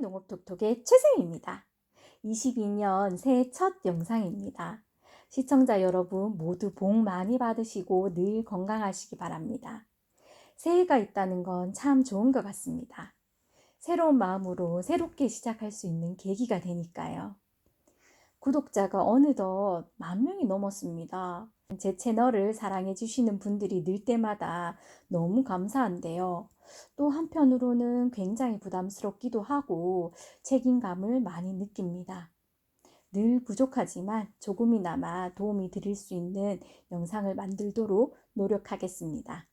농업톡톡의 최승입니다. 22년 새해 첫 영상입니다. 시청자 여러분 모두 복 많이 받으시고 늘 건강하시기 바랍니다. 새해가 있다는 건 참 좋은 것 같습니다. 새로운 마음으로 새롭게 시작할 수 있는 계기가 되니까요. 구독자가 어느덧 10,000명이 넘었습니다. 제 채널을 사랑해 주시는 분들이 늘 때마다 너무 감사한데요. 또 한편으로는 굉장히 부담스럽기도 하고 책임감을 많이 느낍니다. 늘 부족하지만 조금이나마 도움이 드릴 수 있는 영상을 만들도록 노력하겠습니다.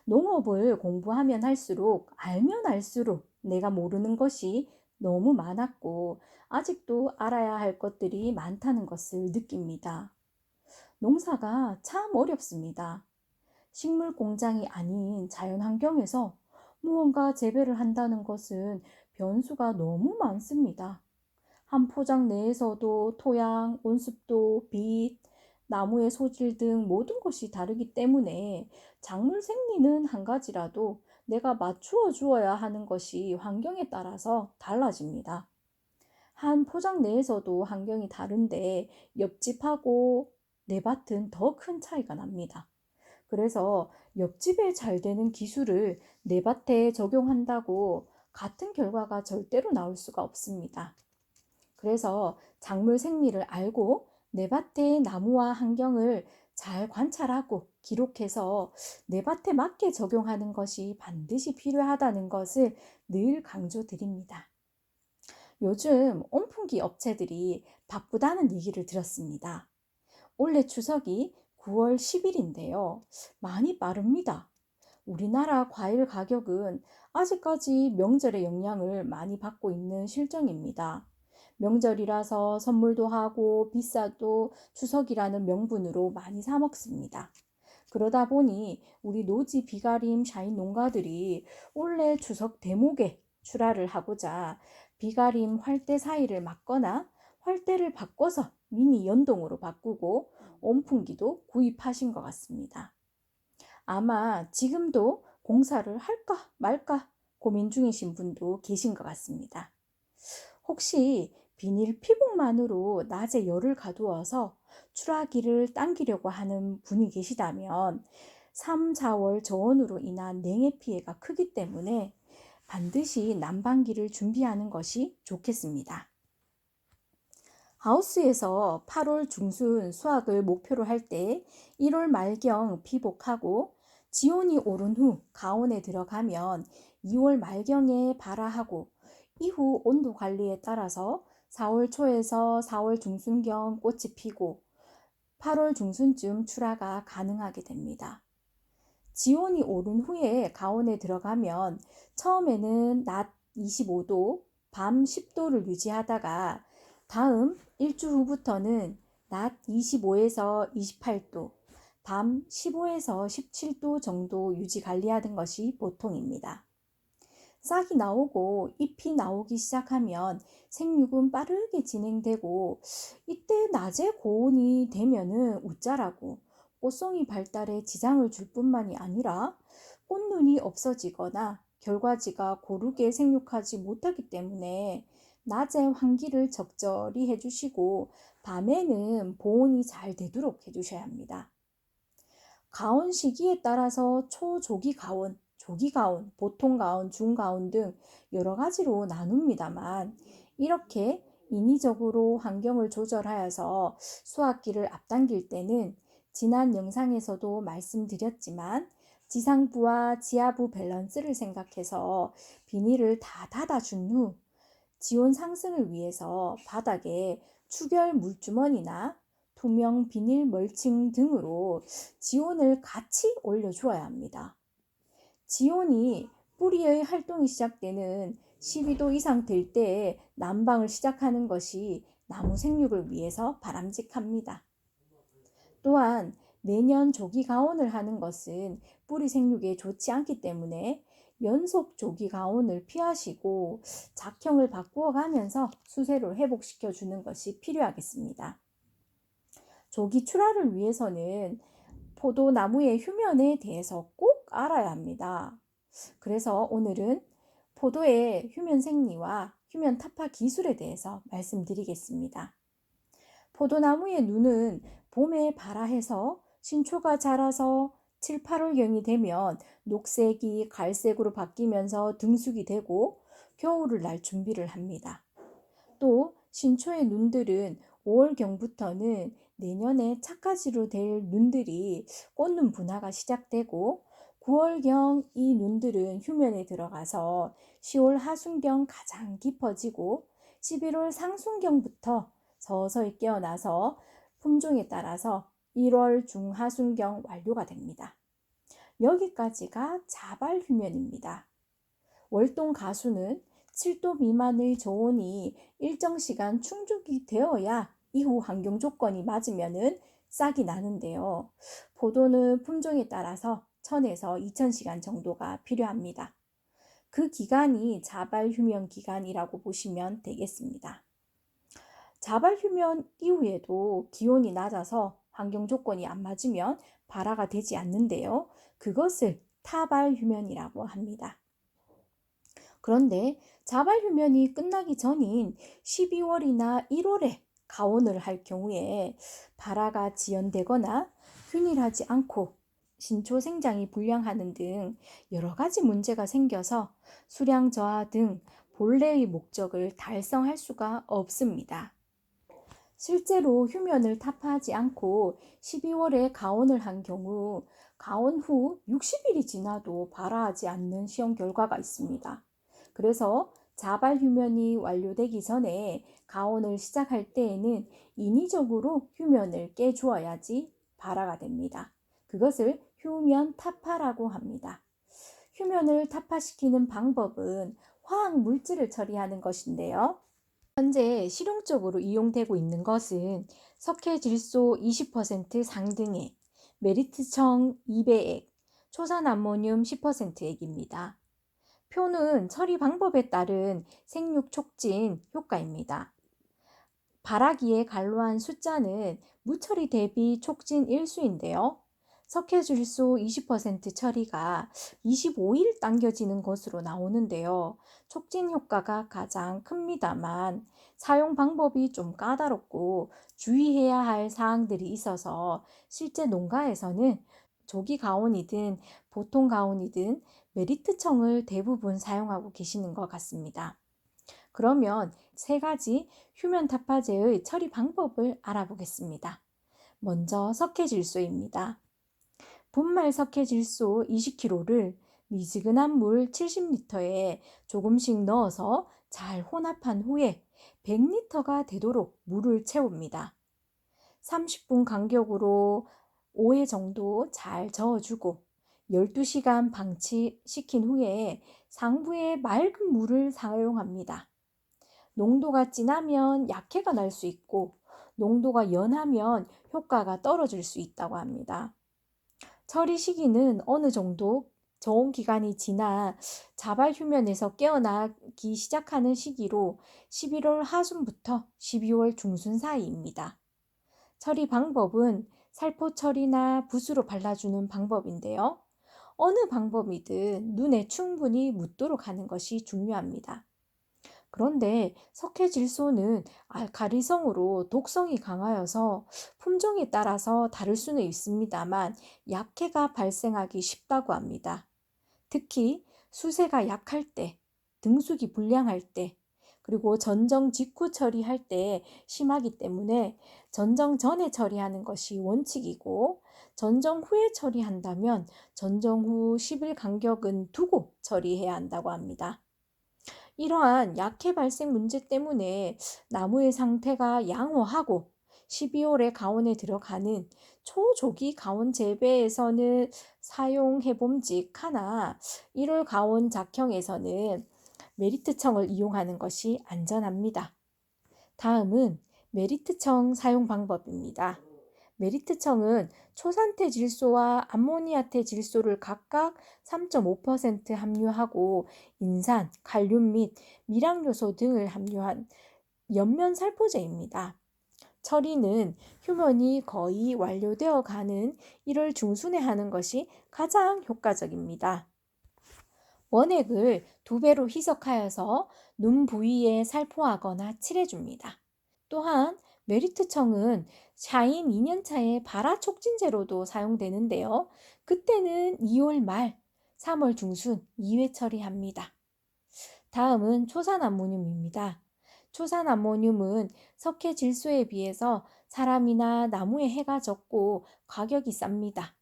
농업을 공부하면 할수록 알면 알수록 내가 모르는 것이 너무 많았고 아직도 알아야 할 것들이 많다는 것을 느낍니다. 농사가 참 어렵습니다. 식물 공장이 아닌 자연 환경에서 무언가 재배를 한다는 것은 변수가 너무 많습니다. 한 포장 내에서도 토양, 온습도, 빛, 나무의 소질 등 모든 것이 다르기 때문에 작물 생리는 한 가지라도 내가 맞추어 주어야 하는 것이 환경에 따라서 달라집니다. 한 포장 내에서도 환경이 다른데 옆집하고 내 밭은 더 큰 차이가 납니다. 그래서 옆집에 잘 되는 기술을 내 밭에 적용한다고 같은 결과가 절대로 나올 수가 없습니다. 그래서 작물 생리를 알고 내 밭의 나무와 환경을 잘 관찰하고 기록해서 내 밭에 맞게 적용하는 것이 반드시 필요하다는 것을 늘 강조드립니다. 요즘 온풍기 업체들이 바쁘다는 얘기를 들었습니다. 올해 추석이 9월 10일인데요. 많이 빠릅니다. 우리나라 과일 가격은 아직까지 명절의 영향을 많이 받고 있는 실정입니다. 명절이라서 선물도 하고 비싸도 추석이라는 명분으로 많이 사 먹습니다. 그러다 보니 우리 노지 비가림 샤인 농가들이 올해 추석 대목에 출하를 하고자 비가림 활대 사이를 막거나 활대를 바꿔서 미니 연동으로 바꾸고 온풍기도 구입하신 것 같습니다. 아마 지금도 공사를 할까 말까 고민 중이신 분도 계신 것 같습니다. 혹시 비닐 피복만으로 낮에 열을 가두어서 출하기를 당기려고 하는 분이 계시다면 3, 4월 저온으로 인한 냉해 피해가 크기 때문에 반드시 난방기를 준비하는 것이 좋겠습니다. 하우스에서 8월 중순 수확을 목표로 할 때 1월 말경 피복하고 지온이 오른 후 가온에 들어가면 2월 말경에 발화하고 이후 온도 관리에 따라서 4월 초에서 4월 중순경 꽃이 피고 8월 중순쯤 출하가 가능하게 됩니다. 지온이 오른 후에 가온에 들어가면 처음에는 낮 25도, 밤 10도를 유지하다가 다음 일주 후부터는 낮 25에서 28도, 밤 15에서 17도 정도 유지 관리하는 것이 보통입니다. 싹이 나오고 잎이 나오기 시작하면 생육은 빠르게 진행되고 이때 낮에 고온이 되면은 웃자라고 꽃송이 발달에 지장을 줄 뿐만이 아니라 꽃눈이 없어지거나 결과지가 고르게 생육하지 못하기 때문에 낮에 환기를 적절히 해주시고 밤에는 보온이 잘 되도록 해주셔야 합니다. 가온 시기에 따라서 초조기 가온, 조기 가온, 보통 가온, 중가온 등 여러 가지로 나눕니다만 이렇게 인위적으로 환경을 조절하여서 수확기를 앞당길 때는 지난 영상에서도 말씀드렸지만 지상부와 지하부 밸런스를 생각해서 비닐을 다 닫아준 후 지온 상승을 위해서 바닥에 추결 물주머니나 투명 비닐 멀칭 등으로 지온을 같이 올려주어야 합니다. 지온이 뿌리의 활동이 시작되는 12도 이상 될 때에 난방을 시작하는 것이 나무 생육을 위해서 바람직합니다. 또한 매년 조기 가온을 하는 것은 뿌리 생육에 좋지 않기 때문에 연속 조기 가온을 피하시고 작형을 바꾸어 가면서 수세를 회복시켜 주는 것이 필요하겠습니다. 조기 출하를 위해서는 포도나무의 휴면에 대해서 꼭 알아야 합니다. 그래서 오늘은 포도의 휴면 생리와 휴면 타파 기술에 대해서 말씀드리겠습니다. 포도나무의 눈은 봄에 발아해서 신초가 자라서 7, 8월경이 되면 녹색이 갈색으로 바뀌면서 등숙이 되고 겨울을 날 준비를 합니다. 또 신초의 눈들은 5월경부터는 내년에 착가지로 될 눈들이 꽃눈 분화가 시작되고 9월경 이 눈들은 휴면에 들어가서 10월 하순경 가장 깊어지고 11월 상순경부터 서서히 깨어나서 품종에 따라서 1월 중하순경 완료가 됩니다. 여기까지가 자발 휴면입니다. 월동 가수는 7도 미만의 저온이 일정 시간 충족이 되어야 이후 환경 조건이 맞으면 싹이 나는데요. 포도는 품종에 따라서 1000에서 2000시간 정도가 필요합니다. 그 기간이 자발 휴면 기간이라고 보시면 되겠습니다. 자발 휴면 이후에도 기온이 낮아서 환경 조건이 안 맞으면 발화가 되지 않는데요. 그것을 타발 휴면이라고 합니다. 그런데 자발 휴면이 끝나기 전인 12월이나 1월에 가온을 할 경우에 발화가 지연되거나 균일하지 않고 신초 생장이 불량하는 등 여러 가지 문제가 생겨서 수량 저하 등 본래의 목적을 달성할 수가 없습니다. 실제로 휴면을 타파하지 않고 12월에 가온을 한 경우 가온 후 60일이 지나도 발화하지 않는 시험 결과가 있습니다. 그래서 자발 휴면이 완료되기 전에 가온을 시작할 때에는 인위적으로 휴면을 깨주어야지 발화가 됩니다. 그것을 휴면 타파라고 합니다. 휴면을 타파시키는 방법은 화학 물질을 처리하는 것인데요. 현재 실용적으로 이용되고 있는 것은 석회질소 20% 상등액, 메리트청 2배액, 초산암모늄 10%액입니다. 표는 처리 방법에 따른 생육 촉진 효과입니다. 발화기에 간로한 숫자는 무처리 대비 촉진 일수인데요. 석회질소 20% 처리가 25일 당겨지는 것으로 나오는데요. 촉진 효과가 가장 큽니다만 사용 방법이 좀 까다롭고 주의해야 할 사항들이 있어서 실제 농가에서는 조기 가온이든 보통 가온이든 메리트청을 대부분 사용하고 계시는 것 같습니다. 그러면 세 가지 휴면 타파제의 처리 방법을 알아보겠습니다. 먼저 석회질소입니다. 분말 석회질소 20kg를 미지근한 물 70리터에 조금씩 넣어서 잘 혼합한 후에 100리터가 되도록 물을 채웁니다. 30분 간격으로 5회 정도 잘 저어주고 12시간 방치시킨 후에 상부에 맑은 물을 사용합니다. 농도가 진하면 약해가 날 수 있고 농도가 연하면 효과가 떨어질 수 있다고 합니다. 처리 시기는 어느 정도 저온 기간이 지나 자발 휴면에서 깨어나기 시작하는 시기로 11월 하순부터 12월 중순 사이입니다. 처리 방법은 살포 처리나 붓으로 발라주는 방법인데요. 어느 방법이든 눈에 충분히 묻도록 하는 것이 중요합니다. 그런데 석회질소는 알칼리성으로 독성이 강하여서 품종에 따라서 다를 수는 있습니다만 약해가 발생하기 쉽다고 합니다. 특히 수세가 약할 때, 등숙이 불량할 때, 그리고 전정 직후 처리할 때 심하기 때문에 전정 전에 처리하는 것이 원칙이고 전정 후에 처리한다면 전정 후 10일 간격은 두고 처리해야 한다고 합니다. 이러한 약해 발생 문제 때문에 나무의 상태가 양호하고 12월에 가온에 들어가는 초조기 가온 재배에서는 사용해봄직하나 1월 가온 작형에서는 메리트청을 이용하는 것이 안전합니다. 다음은 메리트청 사용 방법입니다. 메리트청은 초산태 질소와 암모니아태 질소를 각각 3.5% 함유하고 인산, 칼륨 및 미량 요소 등을 함유한 연면 살포제입니다. 처리는 휴면이 거의 완료되어 가는 1월 중순에 하는 것이 가장 효과적입니다. 원액을 2배로 희석하여서 눈 부위에 살포하거나 칠해줍니다. 또한 메리트청은 샤인 2년차의 발화 촉진제로도 사용되는데요. 그때는 2월 말, 3월 중순 2회 처리합니다. 다음은 초산암모늄입니다. 초산암모늄은 석회 질소에 비해서 사람이나 나무에 해가 적고 가격이 쌉니다.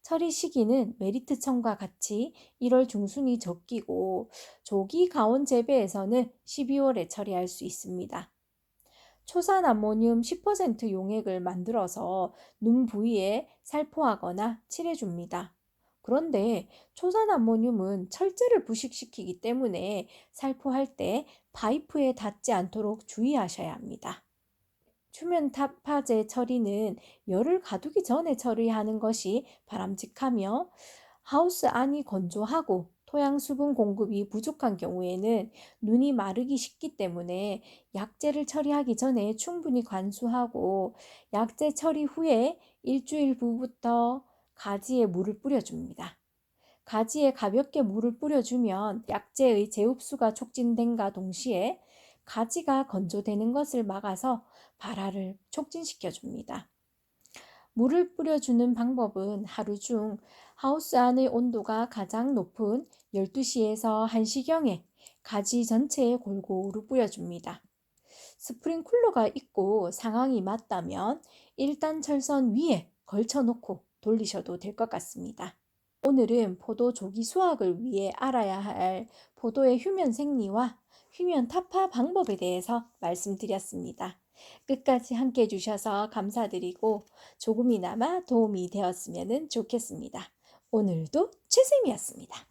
처리 시기는 메리트청과 같이 1월 중순이 적기고 조기 가온 재배에서는 12월에 처리할 수 있습니다. 초산암모늄 10% 용액을 만들어서 눈 부위에 살포하거나 칠해줍니다. 그런데 초산암모늄은 철제를 부식시키기 때문에 살포할 때 파이프에 닿지 않도록 주의하셔야 합니다. 추면 타파제 처리는 열을 가두기 전에 처리하는 것이 바람직하며 하우스 안이 건조하고 토양 수분 공급이 부족한 경우에는 눈이 마르기 쉽기 때문에 약재를 처리하기 전에 충분히 관수하고 약재 처리 후에 일주일 후부터 가지에 물을 뿌려줍니다. 가지에 가볍게 물을 뿌려주면 약재의 재흡수가 촉진된과 동시에 가지가 건조되는 것을 막아서 발화를 촉진시켜 줍니다. 물을 뿌려주는 방법은 하루 중 하우스 안의 온도가 가장 높은 12시에서 1시경에 가지 전체에 골고루 뿌려줍니다. 스프링쿨러가 있고 상황이 맞다면 1단 철선 위에 걸쳐놓고 돌리셔도 될 것 같습니다. 오늘은 포도 조기 수확을 위해 알아야 할 포도의 휴면 생리와 휴면 타파 방법에 대해서 말씀드렸습니다. 끝까지 함께 해주셔서 감사드리고 조금이나마 도움이 되었으면 좋겠습니다. 오늘도 최쌤이었습니다.